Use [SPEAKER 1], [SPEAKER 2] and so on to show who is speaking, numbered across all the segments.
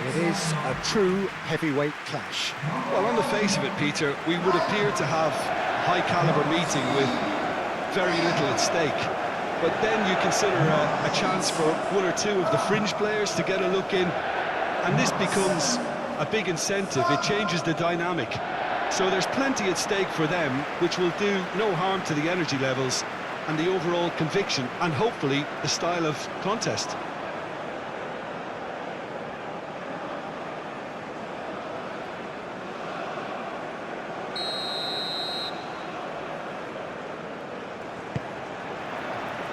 [SPEAKER 1] It is a true heavyweight clash.
[SPEAKER 2] Well, on the face of it, Peter, we would appear to have a high-caliber meeting with very little at stake. But then you consider a chance for one or two of the fringe players to get a look in, and this becomes a big incentive. It changes the dynamic. So there's plenty at stake for them, which will do no harm to the energy levels and the overall conviction, and hopefully the style of contest.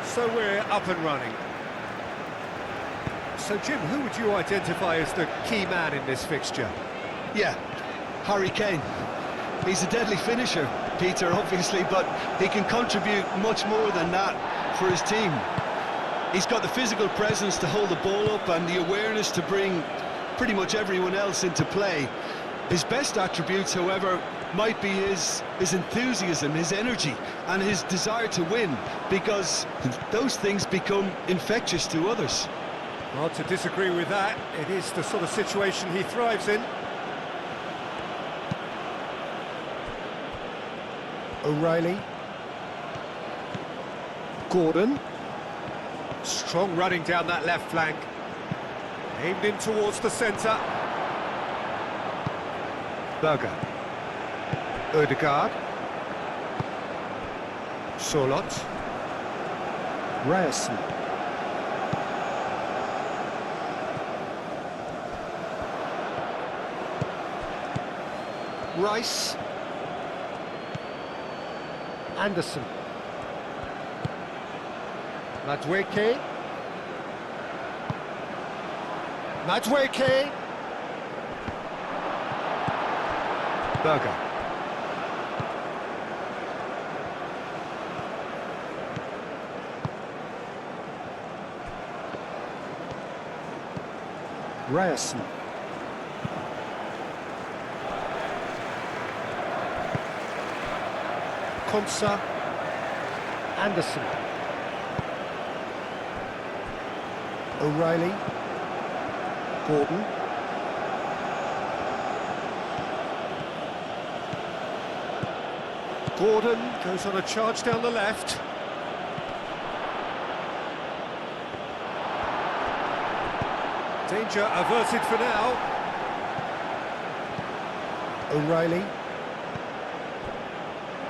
[SPEAKER 1] So we're up and running. So Jim, who would you identify as the key man in this fixture?
[SPEAKER 2] Yeah, Harry Kane. He's a deadly finisher, Peter, obviously, but he can contribute much more than that for his team. He's got the physical presence to hold the ball up and the awareness to bring pretty much everyone else into play. His best attributes, however, might be his enthusiasm, his energy, and his desire to win, because those things become infectious to others.
[SPEAKER 1] Hard to disagree with that. It is the sort of situation he thrives in. O'Reilly. Gordon. Strong running down that left flank. Aimed in towards the centre. Berger. Ødegaard. Solot. Ryerson. Rice. Anderson. Madueke. Madueke. Berger. Ryerson. Konsa. Anderson. O'Reilly. Gordon. Gordon goes on a charge down the left. Danger averted for now. O'Reilly.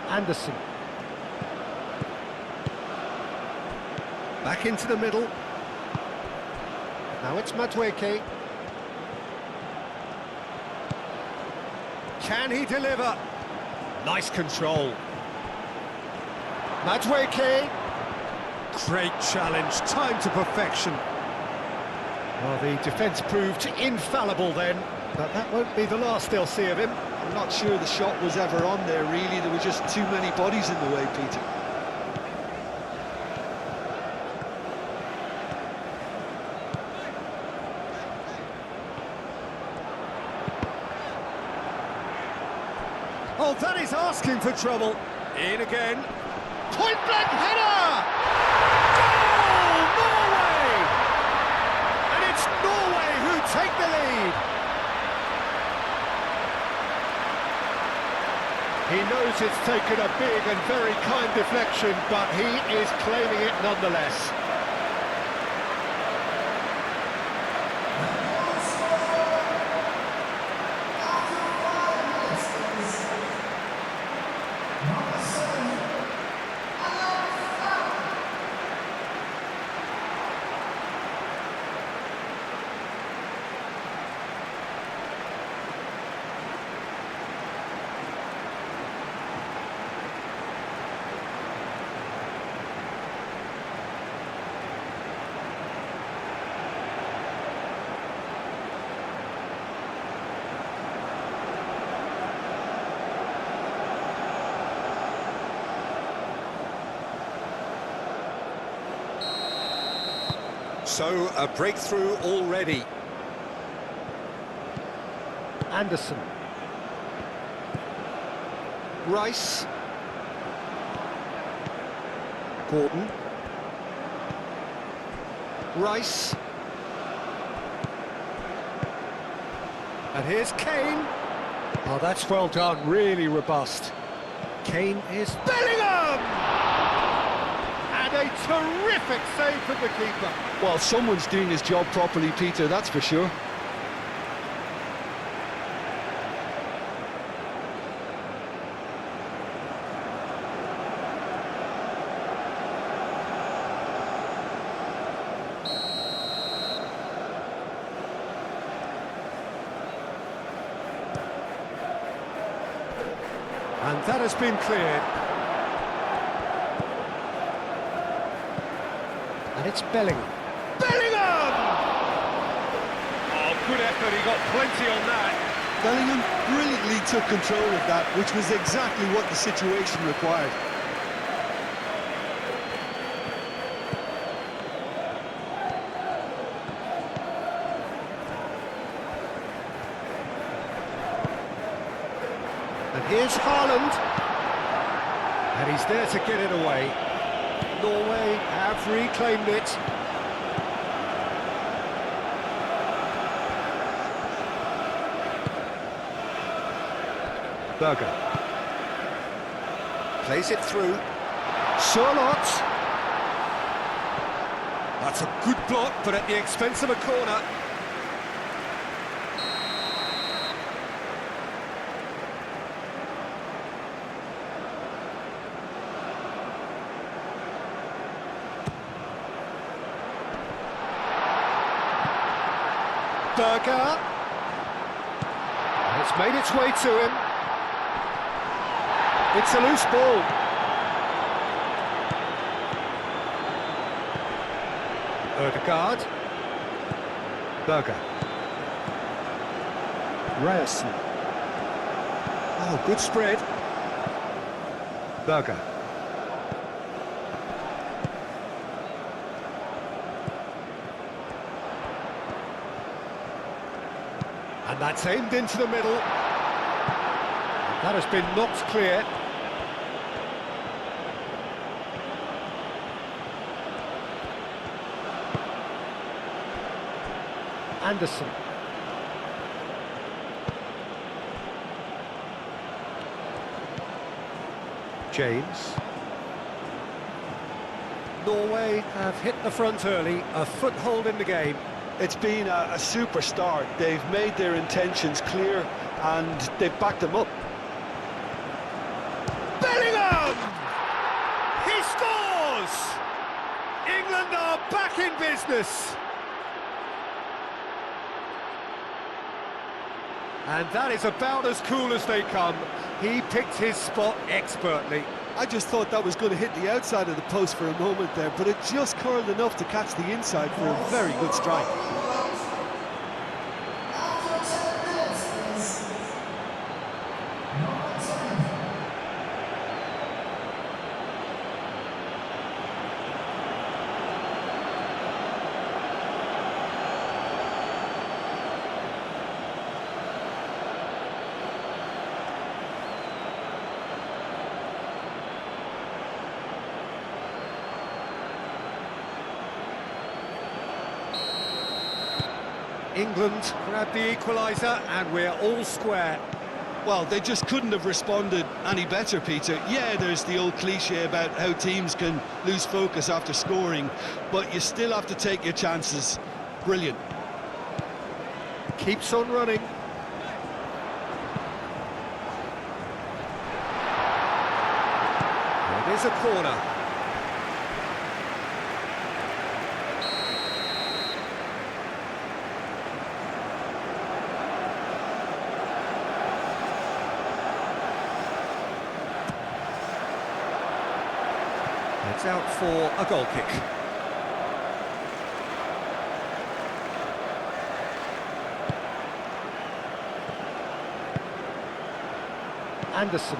[SPEAKER 1] Anderson. Back into the middle. Now it's Madueke. Can he deliver? Nice control. Madueke. Great challenge, time to perfection. Well, the defence proved infallible then, but that won't be the last they'll see of him.
[SPEAKER 2] I'm not sure the shot was ever on there, really. There were just too many bodies in the way, Peter.
[SPEAKER 1] Oh, that is asking for trouble. In again. Point-blank header! Goal! Norway! And it's Norway who take the lead. He knows it's taken a big and very kind deflection, but he is claiming it nonetheless. So, a breakthrough already. Anderson. Rice. Gordon. And here's Kane. Oh, that's well done, really robust. Kane is Bellingham! And a terrific save from the keeper.
[SPEAKER 2] Well, someone's doing his job properly, Peter, that's for sure.
[SPEAKER 1] And that has been cleared. And it's Bellingham. Bellingham! Oh, good effort, he got plenty on that.
[SPEAKER 2] Bellingham brilliantly took control of that, which was exactly what the situation required.
[SPEAKER 1] And here's Haaland. And he's there to get it away. Norway have reclaimed it. Berger. Plays it through. Charlotte. That's a good block, but at the expense of a corner. Berger. It's made its way to him. It's a loose ball. Ødegaard. Berger. Ryerson. Oh, good spread. Berger. And that's aimed into the middle. That has been knocked clear. Anderson. James. Norway have hit the front early, a foothold in the game.
[SPEAKER 2] It's been a super start. They've made their intentions clear and they've backed them up.
[SPEAKER 1] Bellingham! He scores! England are back in business. And that is about as cool as they come. He picked his spot expertly.
[SPEAKER 2] I just thought that was going to hit the outside of the post for a moment there, but it just curled enough to catch the inside for a very good strike.
[SPEAKER 1] England grab the equaliser and we're all square.
[SPEAKER 2] Well, they just couldn't have responded any better, Peter. Yeah, there's the old cliche about how teams can lose focus after scoring, but you still have to take your chances. Brilliant.
[SPEAKER 1] Keeps on running. It is a corner. It's out for a goal kick. Anderson.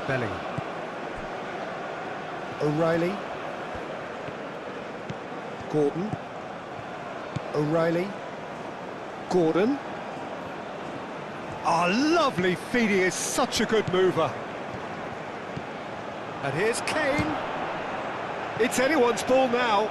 [SPEAKER 1] Bellingham. O'Reilly. Gordon. O'Reilly. Gordon. Oh, lovely feed, he is such a good mover. And here's Kane. It's anyone's ball now.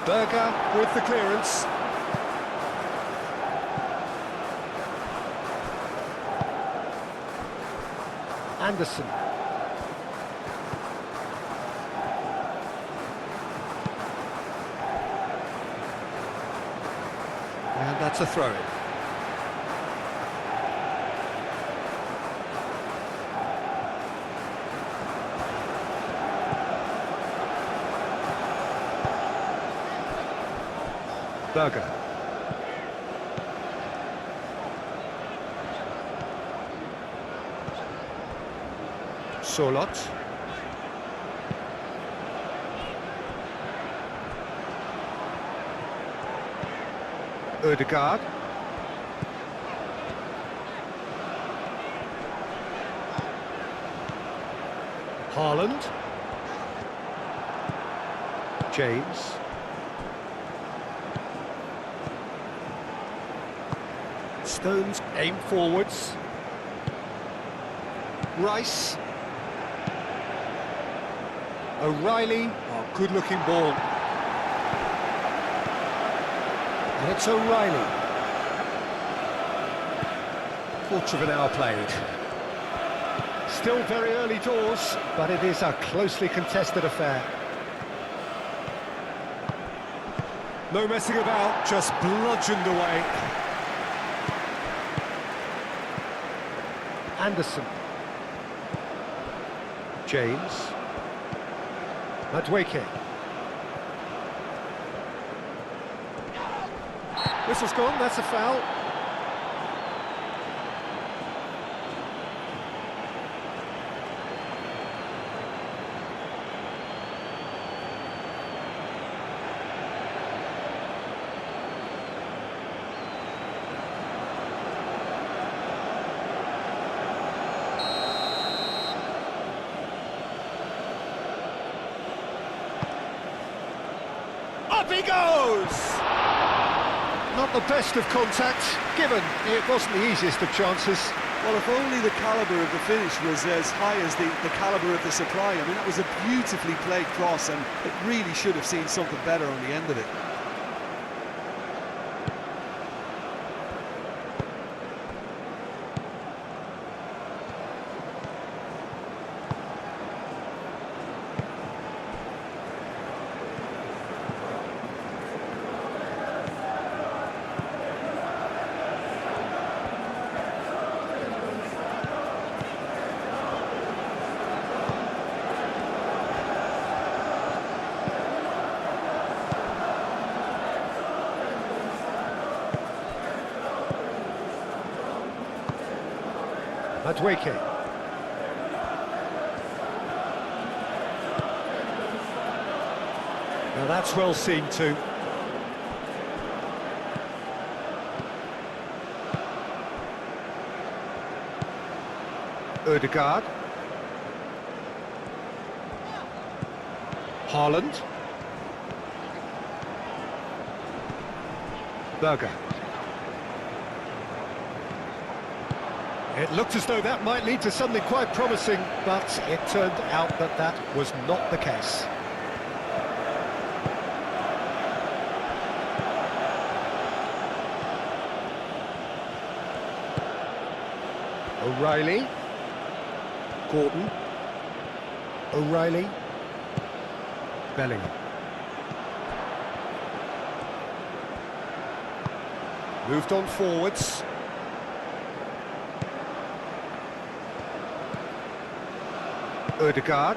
[SPEAKER 1] Berger with the clearance. Anderson. And that's a throw-in. Berger. Solot. Ødegaard. Haaland. James. Stones aim forwards. Rice. O'Reilly. Oh, good-looking ball. And it's O'Reilly. Quarter of an hour played. Still very early doors, but it is a closely contested affair. No messing about, just bludgeoned away. Anderson. James. Madueke. Whistle's gone, that's a foul. Up he goes! Not the best of contacts, given it wasn't the easiest of chances.
[SPEAKER 2] Well, if only the calibre of the finish was as high as the calibre of the supply. I mean, that was a beautifully played cross, and it really should have seen something better on the end of it.
[SPEAKER 1] Madueke. Now that's well seen too. Ødegaard. Haaland. Berger. It looked as though that might lead to something quite promising, but it turned out that that was not the case. O'Reilly. Gordon. O'Reilly. Bellingham. Moved on forwards. Ødegaard.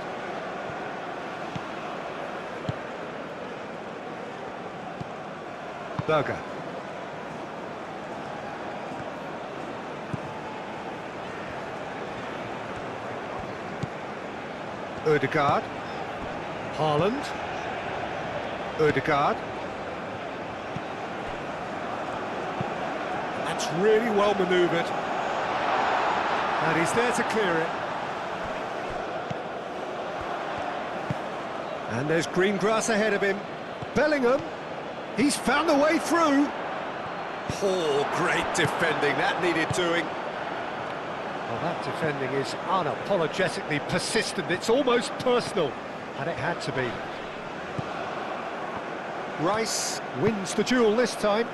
[SPEAKER 1] Berger. Ødegaard. Haaland. Ødegaard. That's really well manoeuvred. And he's there to clear it. And there's green grass ahead of him. Bellingham, he's found the way through. Poor, great defending, that needed doing. Well, that defending is unapologetically persistent, it's almost personal, and it had to be. Rice wins the duel this time.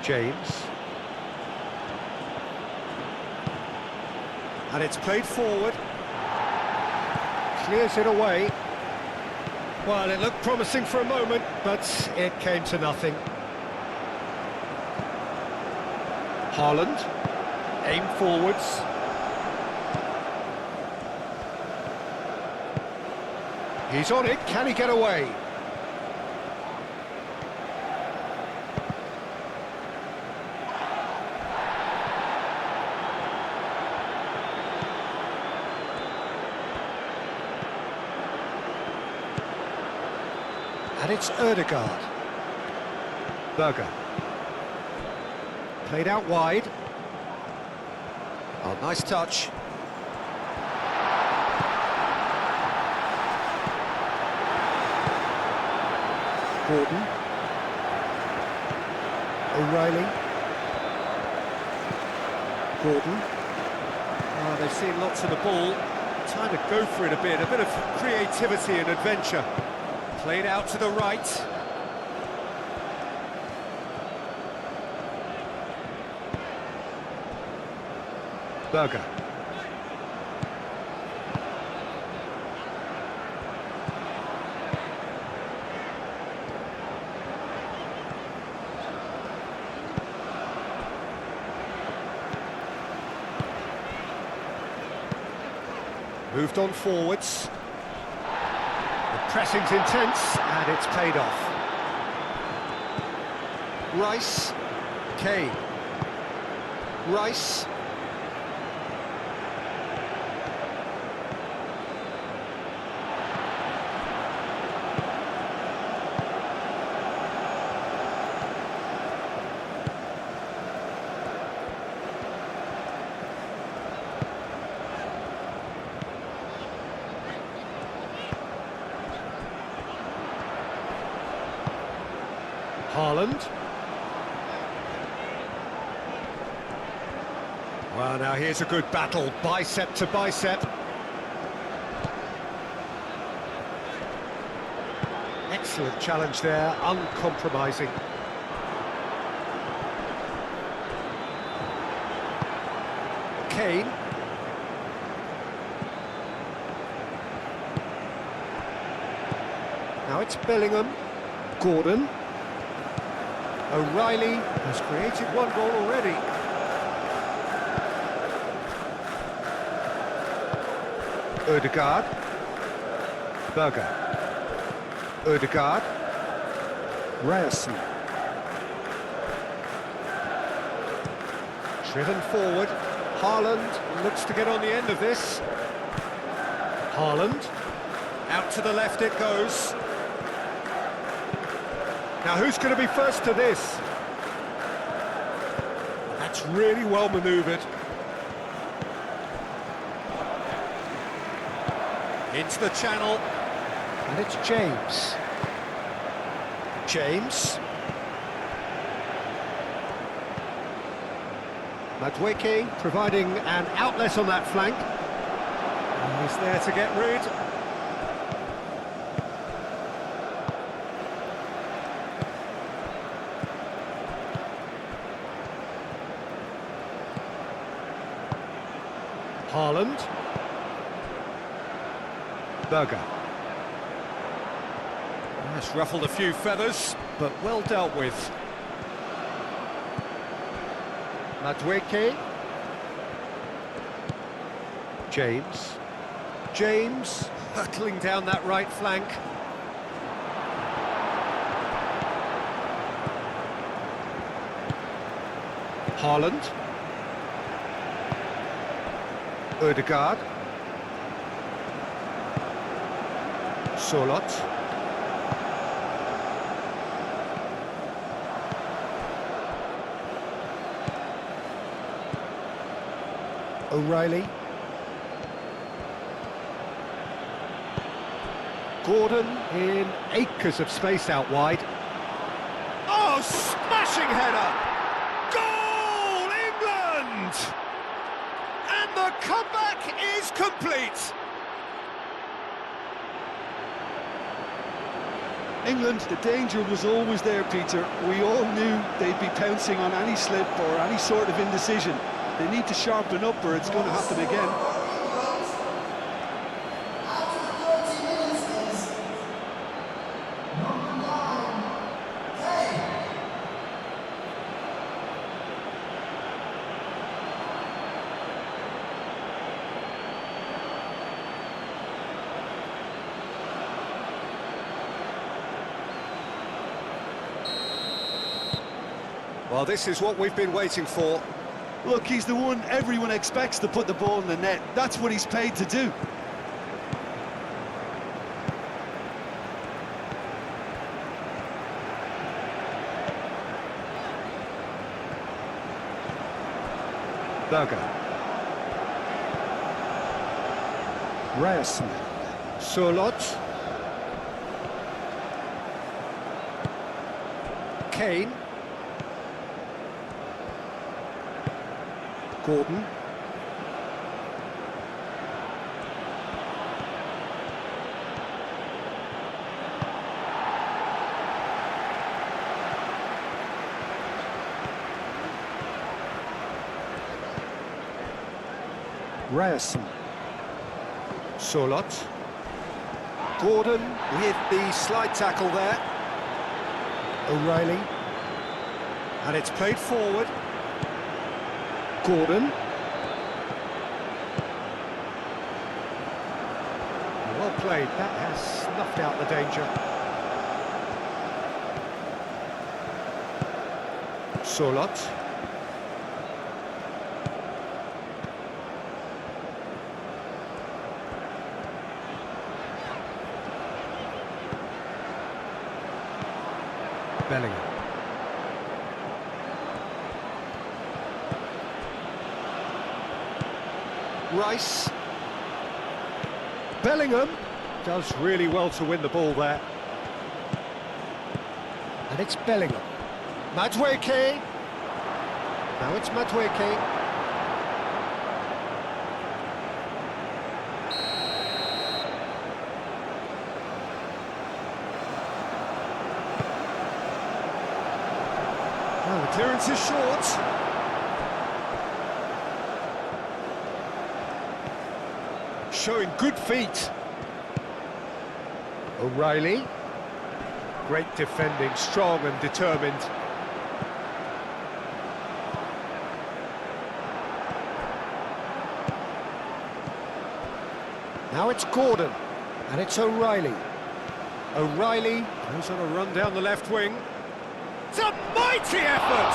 [SPEAKER 1] James. And it's played forward. Clears it away. Well, it looked promising for a moment, but it came to nothing. Haaland. Aim forwards. He's on it. Can he get away? And it's Ødegaard. Berger. Played out wide. Oh, nice touch. Gordon. O'Reilly. Gordon. Oh, they've seen lots of the ball. Time to go for it a bit of creativity and adventure. Played out to the right. Berger. Moved on forwards. The pressing's intense, and it's paid off. Rice. Kane. Rice. Haaland. Well, now here's a good battle, bicep to bicep. Excellent challenge there, uncompromising. Kane. Now it's Bellingham. Gordon. O'Reilly has created one goal already. Ødegaard. Berger. Ødegaard. Ryerson. Driven forward. Haaland looks to get on the end of this. Haaland. Out to the left it goes. Now, who's going to be first to this? That's really well manoeuvred. Into the channel. And it's James. James. Madueke providing an outlet on that flank. And he's there to get rid. Haaland. Berger. That's ruffled a few feathers, but well dealt with. Madueke. James. James hurtling down that right flank. Haaland. Ødegaard. Solot. O'Reilly. Gordon in acres of space out wide. Oh, smashing header! Goal, England! And the comeback is complete.
[SPEAKER 2] England, the danger was always there, Peter. We all knew they'd be pouncing on any slip or any sort of indecision. They need to sharpen up or it's going to happen again.
[SPEAKER 1] Well, this is what we've been waiting for.
[SPEAKER 2] Look, he's the one everyone expects to put the ball in the net. That's what he's paid to do.
[SPEAKER 1] Berger. Ryerson. Surlot. Kane. Gordon. Ryerson. Surlot. Gordon with the slide tackle there. O'Reilly. And it's played forward. Gordon. Well played, that has snuffed out the danger. Surlot. Bellingham. Rice. Bellingham does really well to win the ball there. And it's Bellingham. Madueke. Now it's Madueke. Oh, the clearance is short. Showing good feet. O'Reilly. Great defending, strong and determined. Now it's Gordon, and it's O'Reilly. O'Reilly goes on a run down the left wing. It's a mighty effort!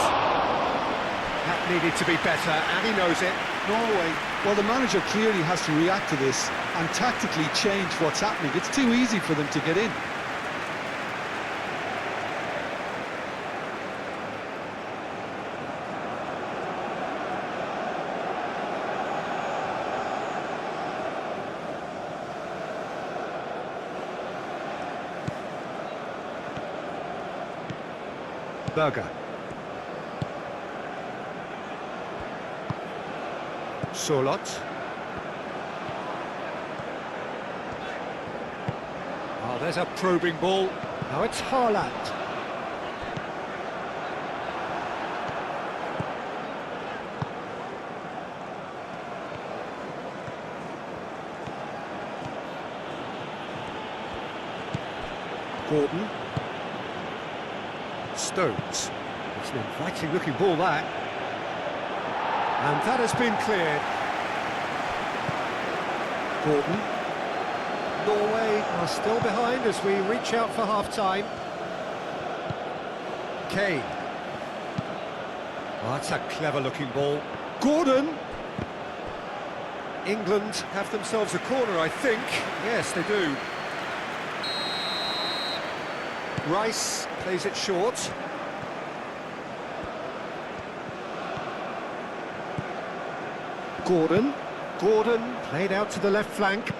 [SPEAKER 1] That needed to be better, and he knows it.
[SPEAKER 2] Norway, well, the manager clearly has to react to this and tactically change what's happening. It's too easy for them to get in.
[SPEAKER 1] Berger. Surlot. Oh, there's a probing ball. Now it's Haaland. Gordon. Stones. It's an inviting looking ball, that. And that has been cleared. Gordon. Norway are still behind as we reach out for half-time. Kane. Oh, that's a clever-looking ball. Gordon. England have themselves a corner, I think. Yes, they do. Rice plays it short. Gordon. Gordon played out to the left flank.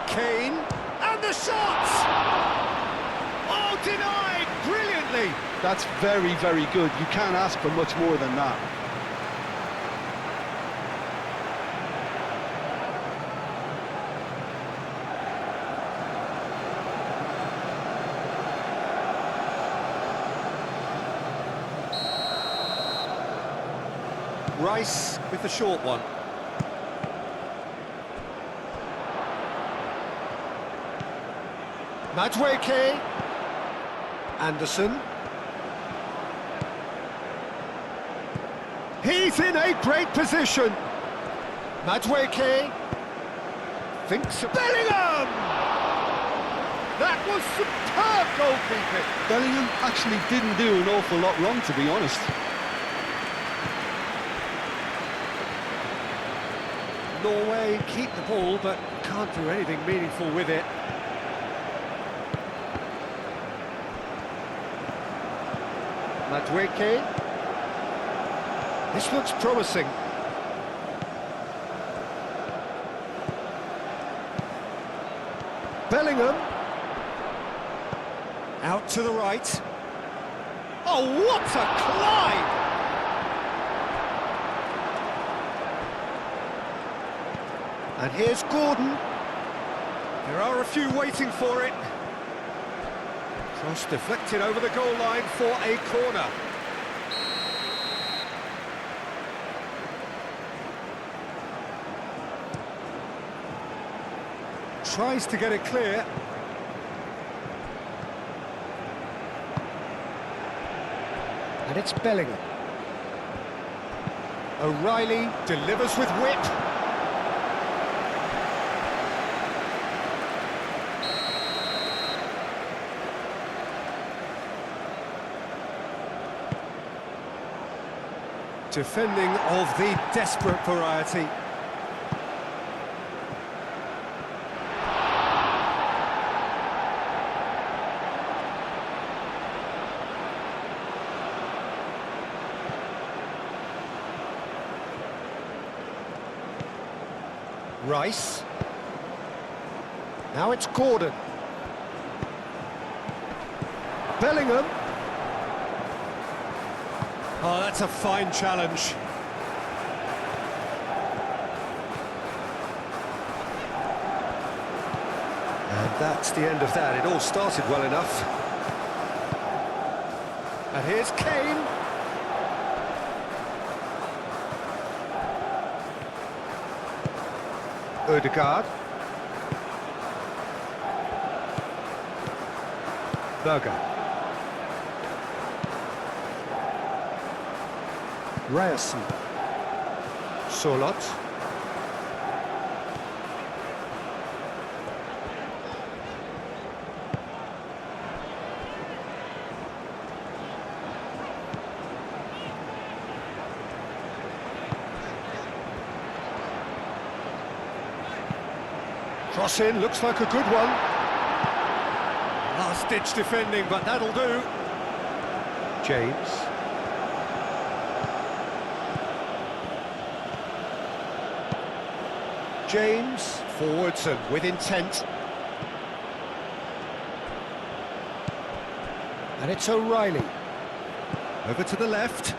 [SPEAKER 1] Kane. And the shot! Oh, denied brilliantly!
[SPEAKER 2] That's very, very good. You can't ask for much more than that.
[SPEAKER 1] Rice with the short one. Madweke. Anderson. He's in a great position. Madweke. Thinks Bellingham! That was superb goalkeeping.
[SPEAKER 2] Bellingham actually didn't do an awful lot wrong, to be honest.
[SPEAKER 1] Norway keep the ball, but can't do anything meaningful with it. Madweke. This looks promising. Bellingham. Out to the right. Oh, what a climb! And here's Gordon. There are a few waiting for it. Cross deflected over the goal line for a corner. Tries to get it clear. And it's Bellingham. O'Reilly delivers with wit. Defending of the desperate variety. Rice. Now it's Gordon. Bellingham. Oh, that's a fine challenge. And that's the end of that. It all started well enough. And here's Kane. Ødegaard. Berger. Ryerson. Solot. Cross in, looks like a good one. Last-ditch defending, but that'll do. James. James, forwards and with intent. And it's O'Reilly. Over to the left.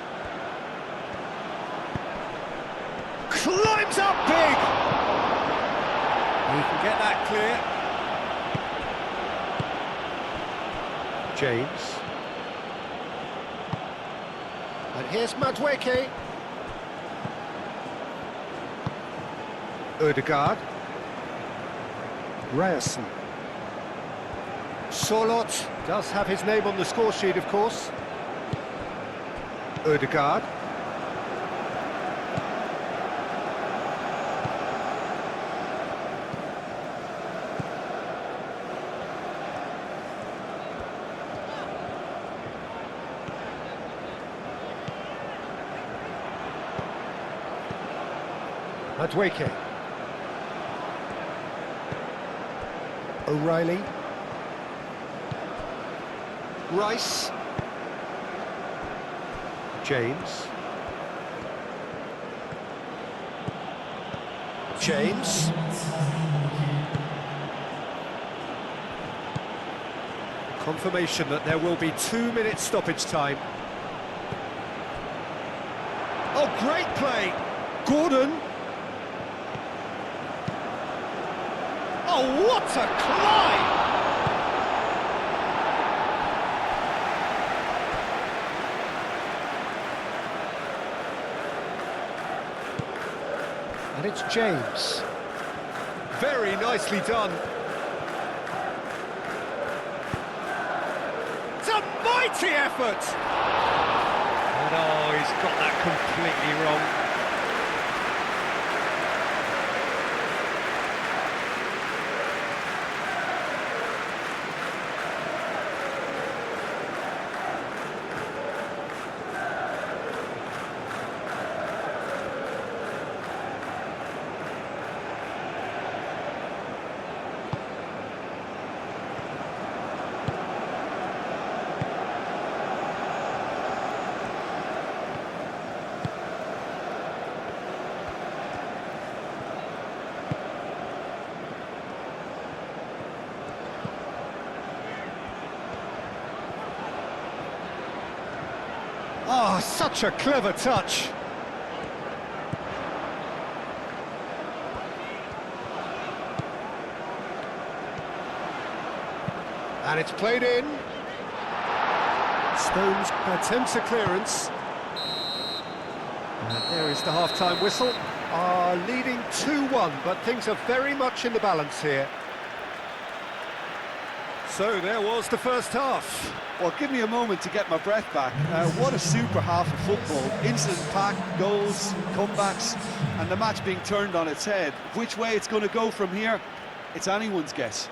[SPEAKER 1] Climbs up big! He can get that clear. James. And here's Madweke. Ødegaard. Ryerson. Solot does have his name on the score sheet, of course. Ødegaard. Madweke. O'Reilly. Rice. James. James. Confirmation that there will be 2 minutes stoppage time. Oh, great play! Gordon. Oh, what a climb! And it's James. Very nicely done. It's a mighty effort! And oh, he's got that completely wrong. Oh, such a clever touch. And it's played in. Stones attempts a clearance. And there is the half-time whistle. Leading 2-1, but things are very much in the balance here. So there was the first half.
[SPEAKER 2] Well, give me a moment to get my breath back. What a super half of football. Instant-packed goals, comebacks, and the match being turned on its head. Which way it's going to go from here, it's anyone's guess.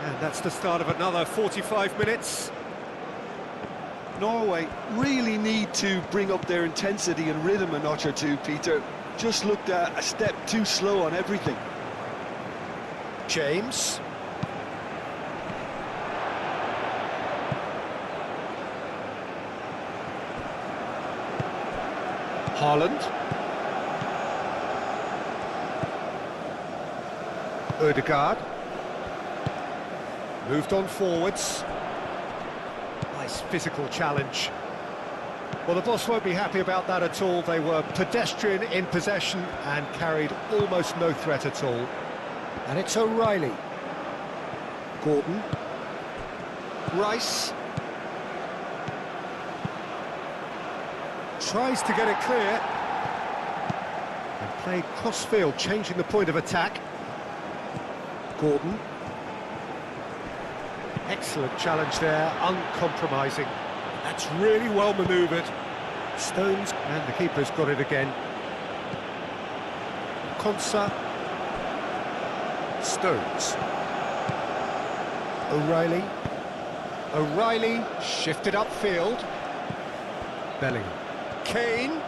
[SPEAKER 1] And that's the start of another 45 minutes.
[SPEAKER 2] Norway really need to bring up their intensity and rhythm a notch or two, Peter. Just looked a step too slow on everything.
[SPEAKER 1] James. Haaland. Ødegaard. Moved on forwards. Nice physical challenge. Well, the boss won't be happy about that at all. They were pedestrian in possession and carried almost no threat at all. And it's O'Reilly. Gordon. Rice. Tries to get it clear. And played cross-field, changing the point of attack. Gordon. Excellent challenge there, uncompromising. That's really well manoeuvred. Stones, and the keeper's got it again. Konsa. Stones. O'Reilly. O'Reilly shifted upfield. Bellingham. Kane.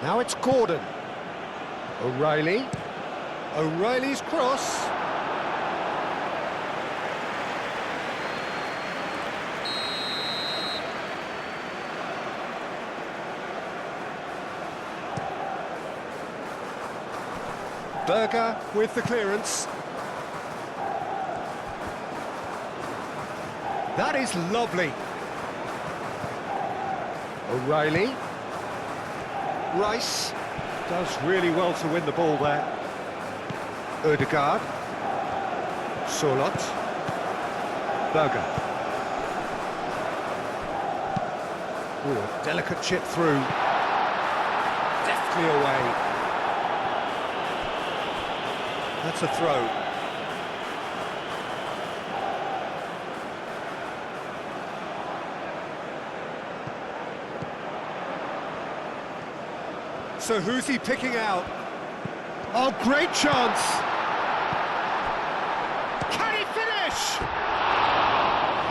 [SPEAKER 1] Now it's Gordon. O'Reilly. O'Reilly's cross. Berger with the clearance. That is lovely. O'Reilly. Rice does really well to win the ball there. Ødegaard. Solot. Berger. Ooh, a delicate chip through. Deftly away. That's a throw. So who's he picking out? Oh, great chance! Can he finish?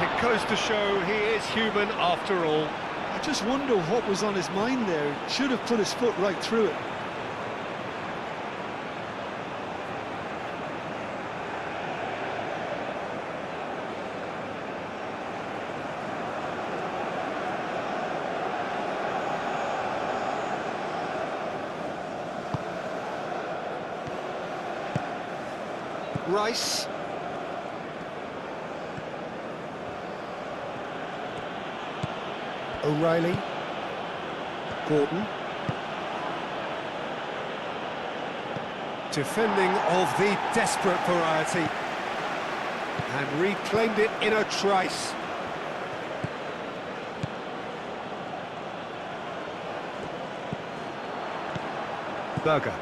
[SPEAKER 1] It goes to show he is human after all.
[SPEAKER 2] I just wonder what was on his mind there. Should have put his foot right through it.
[SPEAKER 1] Rice. O'Reilly. Gordon. Defending of the desperate variety. And reclaimed it in a trice. Berger.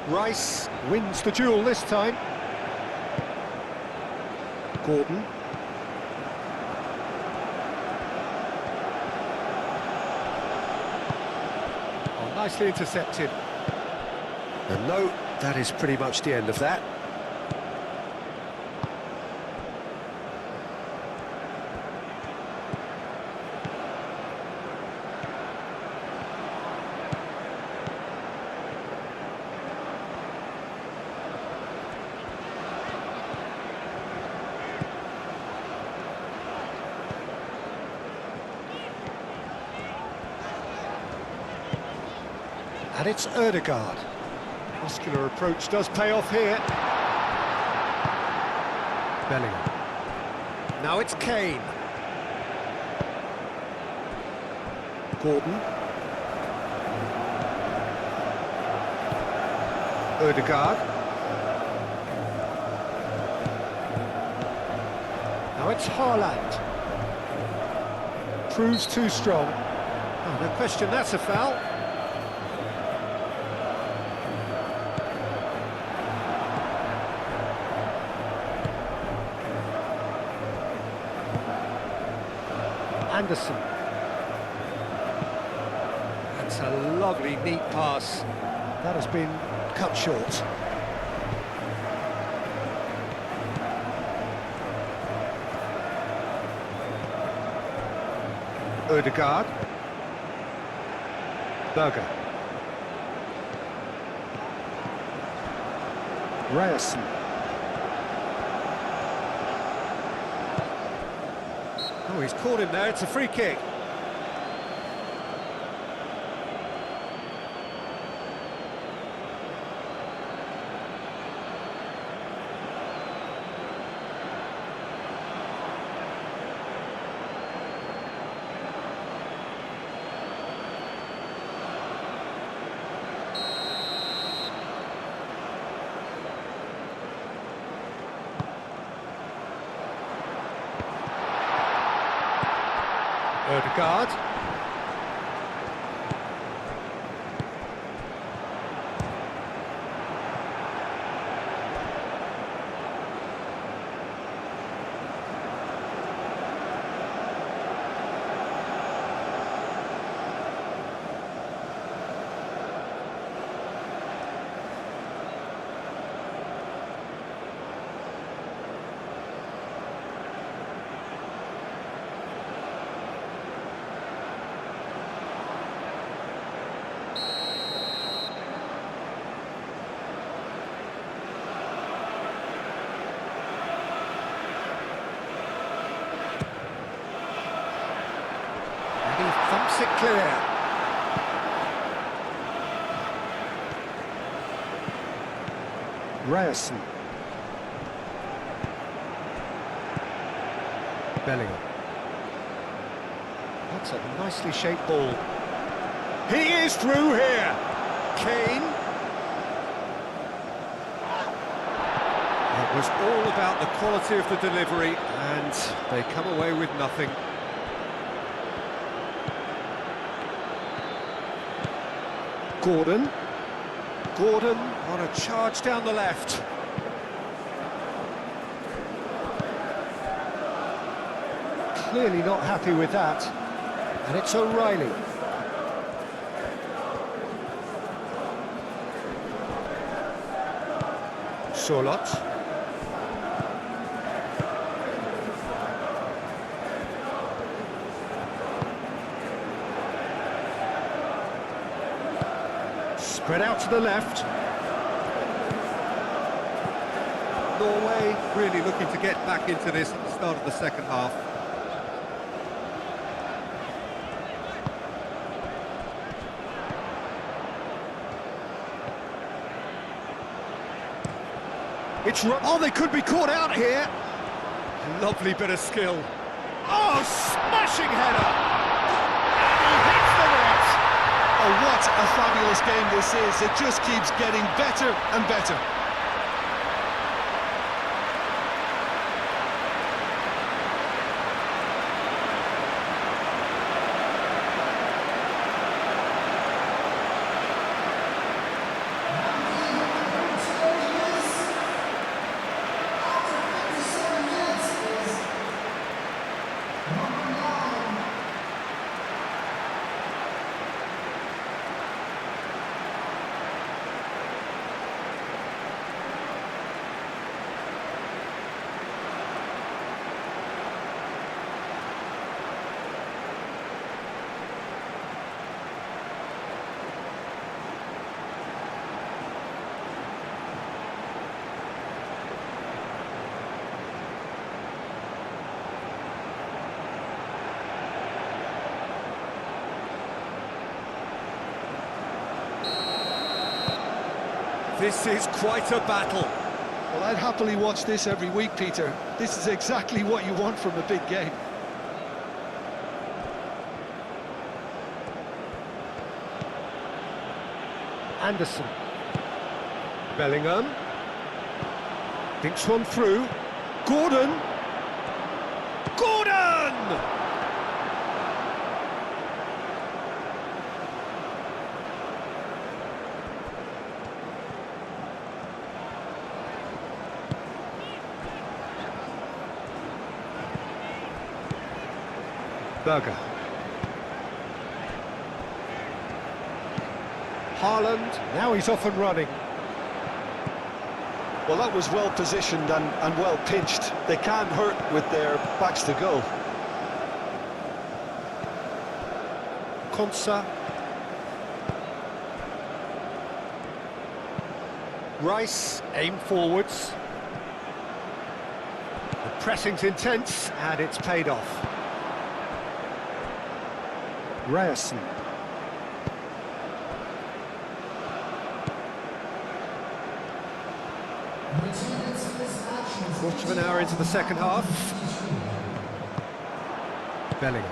[SPEAKER 1] Rice wins the duel this time. Gordon. Oh, nicely intercepted. And no, that is pretty much the end of that. And it's Ødegaard. Muscular approach does pay off here. Bellingham. Now it's Kane. Gordon. Ødegaard. Now it's Haaland. Proves too strong. Oh, no question, that's a foul. Anderson. That's a lovely, neat pass. That has been cut short. Ødegaard. Berger. Ryerson. Oh, he's caught him there, it's a free kick. Ødegaard. Gets it clear. Ryerson. Bellingham. That's a nicely shaped ball. He is through here. Kane. It was all about the quality of the delivery, and they come away with nothing. Gordon. Gordon on a charge down the left. Clearly not happy with that. And it's O'Reilly. Solot. Spread out to the left. Norway really looking to get back into this at the start of the second half. Oh, they could be caught out here. Lovely bit of skill. Oh, smashing header! And he hits the net!
[SPEAKER 2] Oh, what a fabulous game this is. It just keeps getting better and better.
[SPEAKER 1] This is quite a battle.
[SPEAKER 2] Well, I'd happily watch this every week, Peter. This is exactly what you want from a big game.
[SPEAKER 1] Anderson. Bellingham. Thinks one through. Gordon. Gordon! Berger. Haaland, now he's off and running.
[SPEAKER 2] Well, that was well positioned and well pinched. They can't hurt with their backs to goal.
[SPEAKER 1] Konsa. Rice, aim forwards. The pressing's intense, and it's paid off. Ryerson. Quarter of an hour into the second half. Bellingham.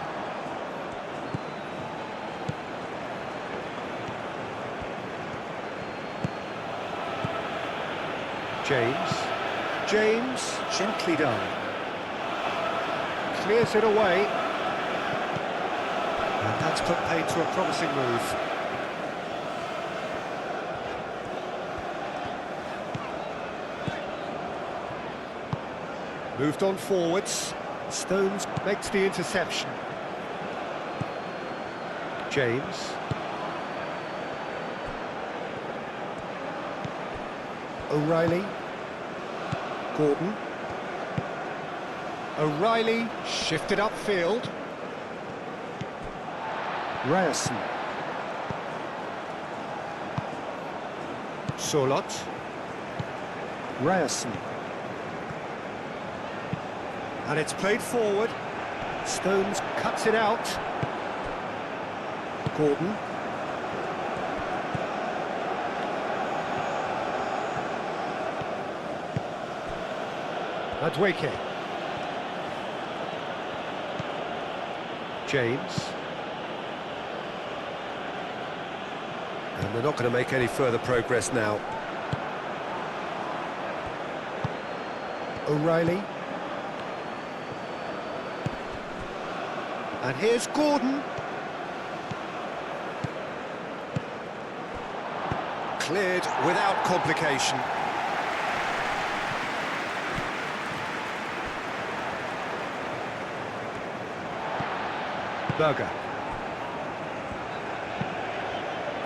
[SPEAKER 1] James, gently done. Clears it away. And that's put paid to a promising move. Moved on forwards. Stones makes the interception. James. O'Reilly. Gordon. O'Reilly shifted upfield. Ryerson. Solot. Ryerson. And it's played forward. Stones cuts it out. Gordon. Madueke. James. And they're not going to make any further progress now. O'Reilly. And here's Gordon. Cleared without complication. Berger.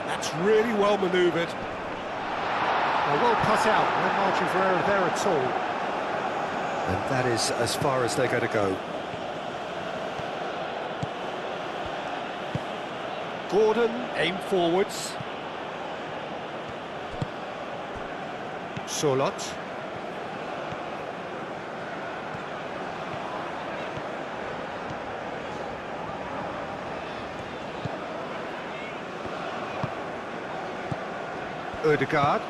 [SPEAKER 1] That's really well manoeuvred. Well cut out, no margin for error there at all. And that is as far as they're going to go. Gordon, aim forwards. Solot. Ødegaard.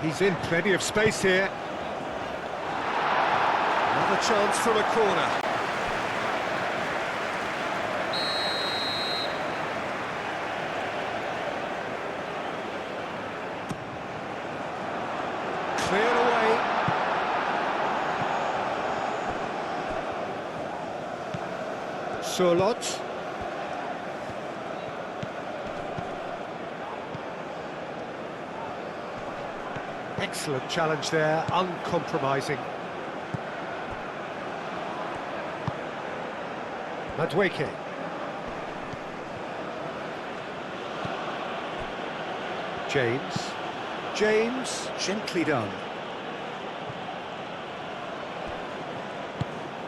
[SPEAKER 1] He's in plenty of space here. Another chance from a corner. Cleared away. Solot. Excellent challenge there, uncompromising. Madueke. James. James, gently done.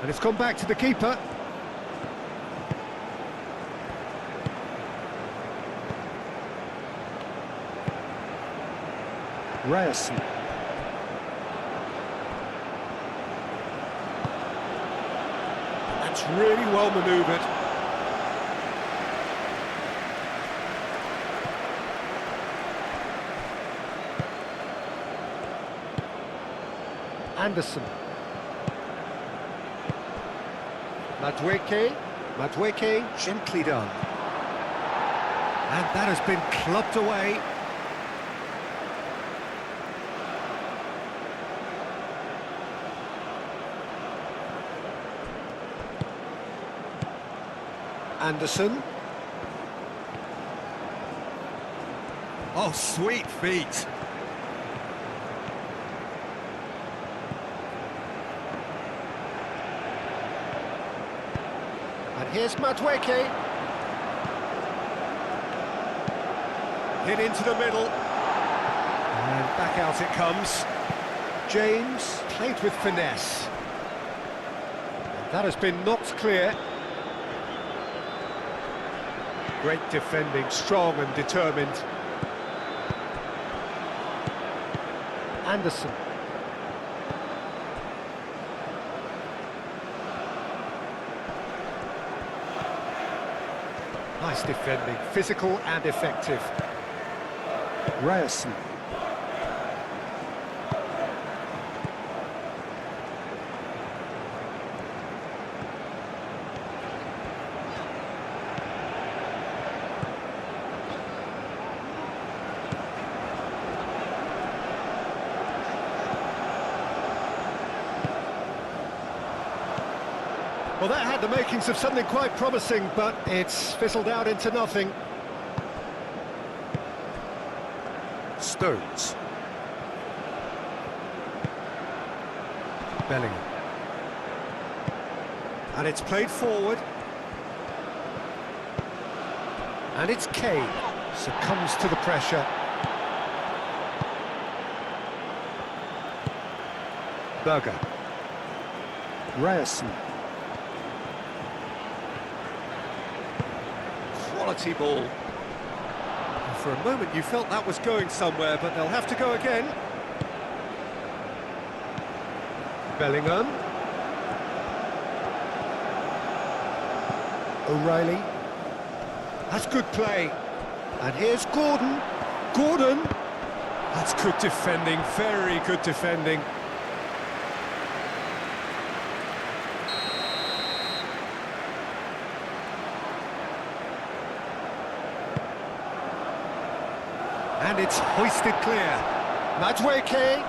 [SPEAKER 1] And it's gone back to the keeper. Ryerson. That's really well manoeuvred. Anderson. Madueke. Madueke, gently done. And that has been clubbed away. Anderson. Oh, sweet feet. And here's Madueke. Hit into the middle. And back out it comes. James played with finesse. And that has been knocked clear. Great defending, strong and determined. Anderson. Nice defending, physical and effective. Ryerson. Well, that had the makings of something quite promising, but it's fizzled out into nothing. Stones. Bellingham. And it's played forward. And it's Kane. Succumbs to the pressure. Berger. Ryerson. Quality ball. For a moment you felt that was going somewhere, but they'll have to go again. Bellingham. O'Reilly. That's good play. And here's Gordon. Gordon. That's good defending, very good defending. And it's hoisted clear. Madweke.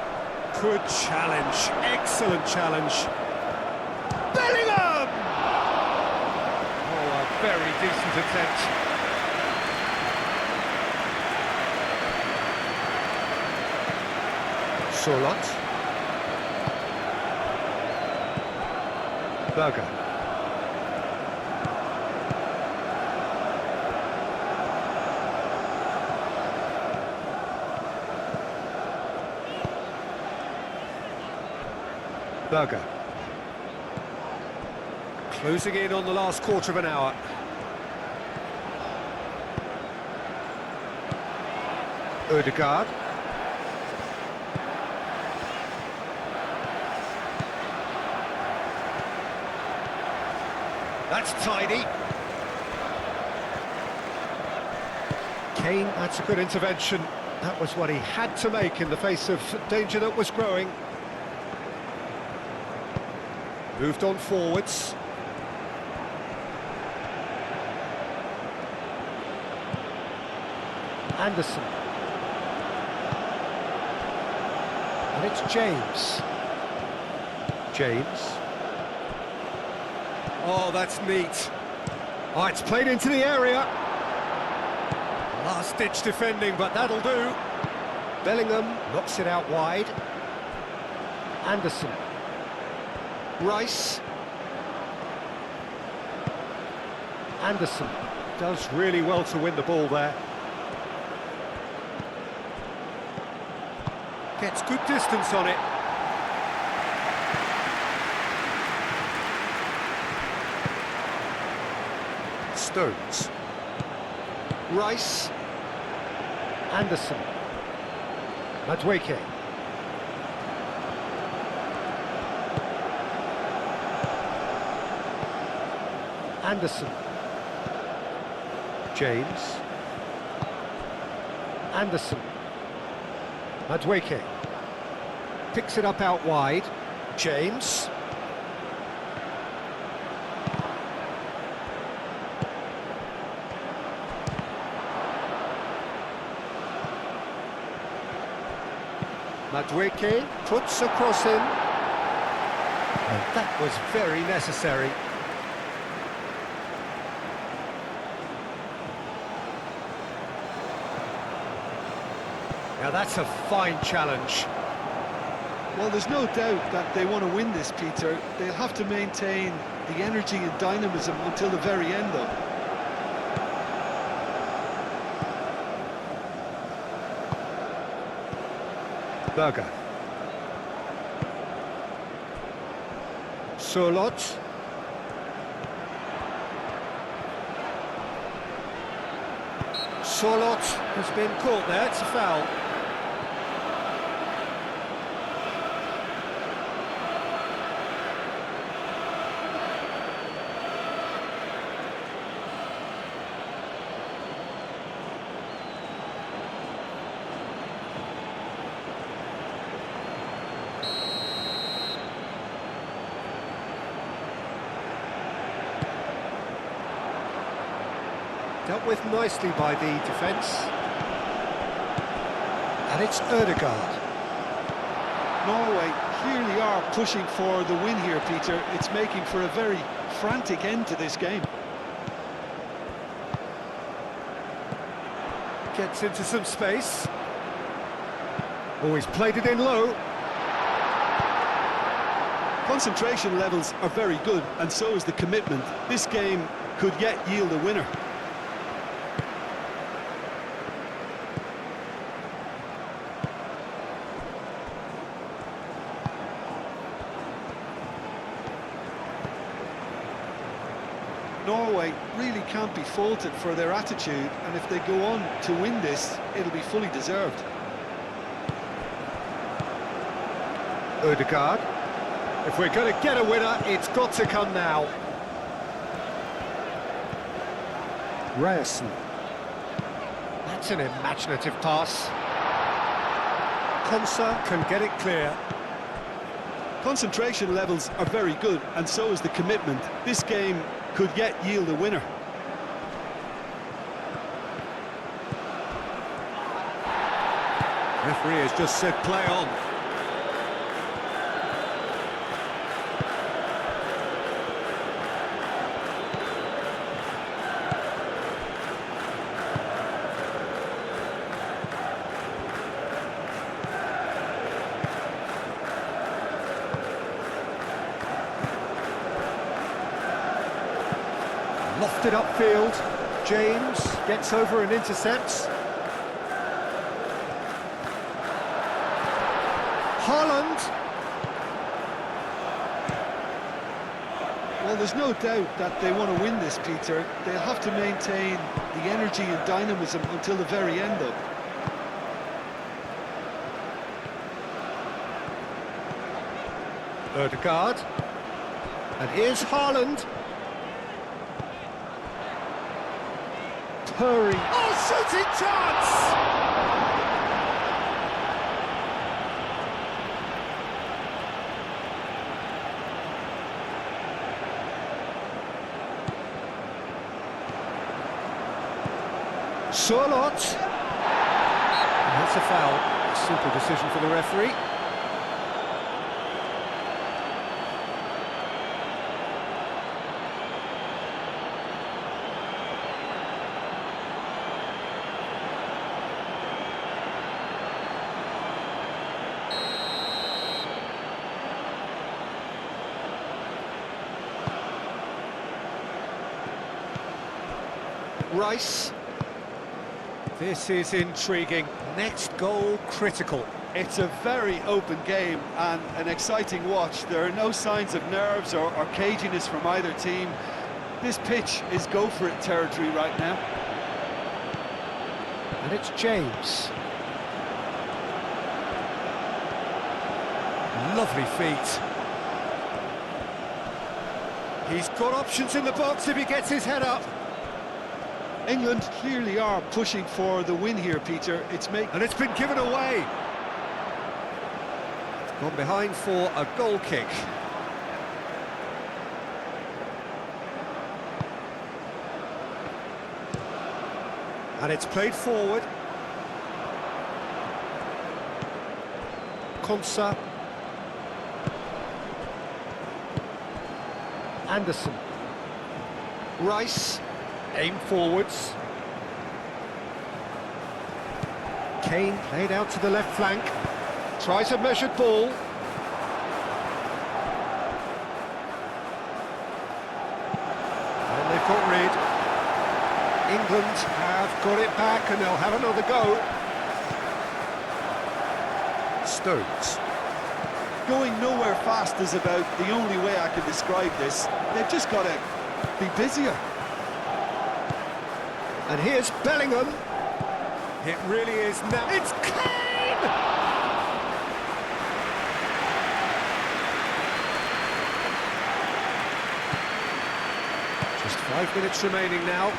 [SPEAKER 1] Good challenge, excellent challenge. Bellingham! Oh, a very decent attempt. Solot. Berger. Berger. Closing in on the last quarter of an hour. Ødegaard. That's tidy. Kane, that's a good intervention. That was what he had to make in the face of danger that was growing. Moved on forwards. Anderson. And it's James. James. Oh, that's neat. Oh, it's played into the area. Last-ditch defending, but that'll do. Bellingham knocks it out wide. Anderson. Rice. Anderson does really well to win the ball there. Gets good distance on it. Stones. Rice. Anderson. Madweke. Anderson. James. Anderson. Madweke. Picks it up out wide. James. Madweke puts across him. And that was very necessary. Now that's a fine challenge.
[SPEAKER 2] Well, there's no doubt that they want to win this, Peter. They'll have to maintain the energy and dynamism until the very end, though.
[SPEAKER 1] Berger. Solot. Solot has been caught there, it's a foul. Dealt with nicely by the defence. And it's Ødegaard.
[SPEAKER 2] Norway clearly are pushing for the win here, Peter. It's making for a very frantic end to this game.
[SPEAKER 1] Gets into some space. Oh, he's played it in low.
[SPEAKER 2] Concentration levels are very good, and so is the commitment. This game could yet yield a winner. Norway really can't be faulted for their attitude, and if they go on to win this, it'll be fully deserved.
[SPEAKER 1] Ødegaard. If we're going to get a winner, it's got to come now. Ryerson. That's an imaginative pass. Konsa can get it clear.
[SPEAKER 2] Concentration levels are very good, and so is the commitment. This game could yet yield a winner.
[SPEAKER 1] Referee has just said play on. Lofted upfield. James gets over and intercepts. Haaland.
[SPEAKER 2] Well, there's no doubt that they want to win this, Peter. They'll have to maintain the energy and dynamism until the very end, though.
[SPEAKER 1] Ødegaard. And here's Haaland. Hurry. Oh, shooting chance! Charlotte. That's a foul. Simple decision for the referee. Rice. This is intriguing. Next goal critical.
[SPEAKER 2] It's a very open game and an exciting watch. There are no signs of nerves or caginess from either team. This pitch is go-for-it territory right now.
[SPEAKER 1] And it's James. Lovely feet. He's got options in the box if he gets his head up.
[SPEAKER 2] England clearly are pushing for the win here, Peter.
[SPEAKER 1] And it's been given away. Gone behind for a goal kick. And it's played forward. Konsa. Anderson. Rice. Aim forwards. Kane played out to the left flank. Tries a measured ball. And they've got rid. England have got it back and they'll have another go. Stones.
[SPEAKER 2] Going nowhere fast is about the only way I can describe this. They've just got to be busier.
[SPEAKER 1] And here's Bellingham. It really is now. It's Kane! Just 5 minutes remaining now.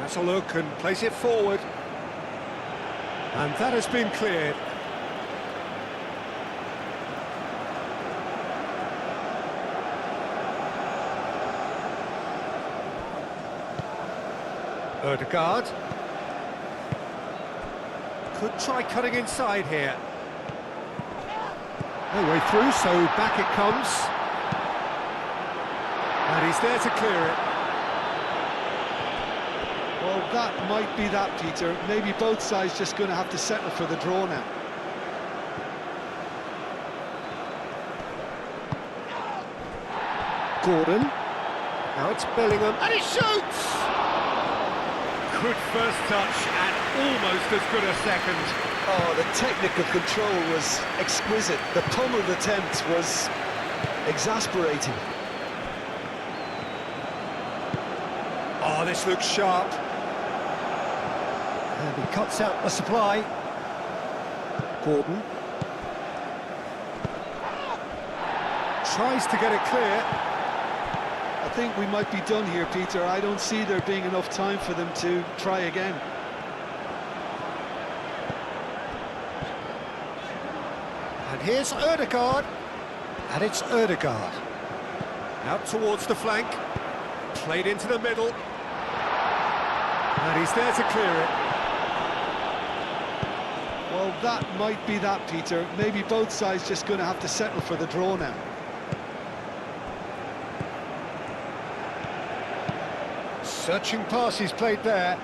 [SPEAKER 1] Has a look and plays it forward. And that has been cleared. Ødegaard. Could try cutting inside here. No way through, so back it comes. And he's there to clear it.
[SPEAKER 2] Well, that might be that, Peter. Maybe both sides just going to have to settle for the draw now.
[SPEAKER 1] Gordon. Now it's Bellingham. And he shoots! Good first touch and almost as good a second.
[SPEAKER 2] Oh, the technical control was exquisite. The pummeled attempt was exasperating.
[SPEAKER 1] Oh, this looks sharp. And he cuts out the supply. Gordon. tries to get it clear.
[SPEAKER 2] I think we might be done here, Peter. I don't see there being enough time for them to try again.
[SPEAKER 1] And here's Ødegaard. And it's Ødegaard. Out towards the flank. Played into the middle. And he's there to clear it.
[SPEAKER 2] Well, that might be that, Peter. Maybe both sides just going to have to settle for the draw now.
[SPEAKER 1] Searching pass he's played there.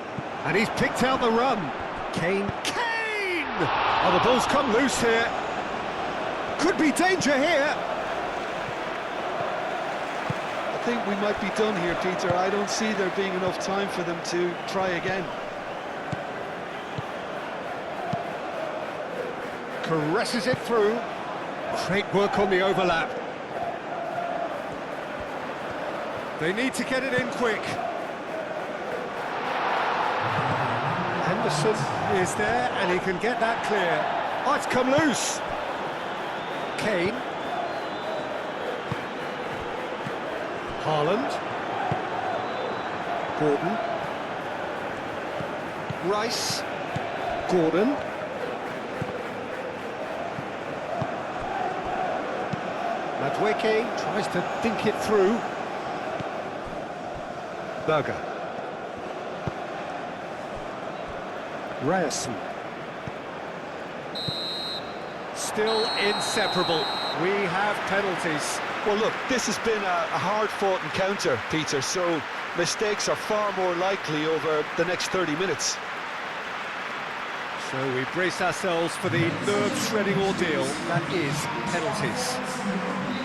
[SPEAKER 1] And he's picked out the run. Kane. Oh, the ball's come loose here. Could be danger here.
[SPEAKER 2] I think we might be done here, Peter. I don't see there being enough time for them to try again.
[SPEAKER 1] Caresses it through. Great work on the overlap. They need to get it in quick. Henderson is there and he can get that clear. Oh, it's come loose. Kane. Haaland. Gordon. Rice. Gordon. Madueke tries to think it through. Berger. Ryerson. Still inseparable. We have penalties.
[SPEAKER 2] Well, look, this has been a hard-fought encounter, Peter, so mistakes are far more likely over the next 30 minutes.
[SPEAKER 1] So we brace ourselves for the nerve-shredding ordeal that is penalties.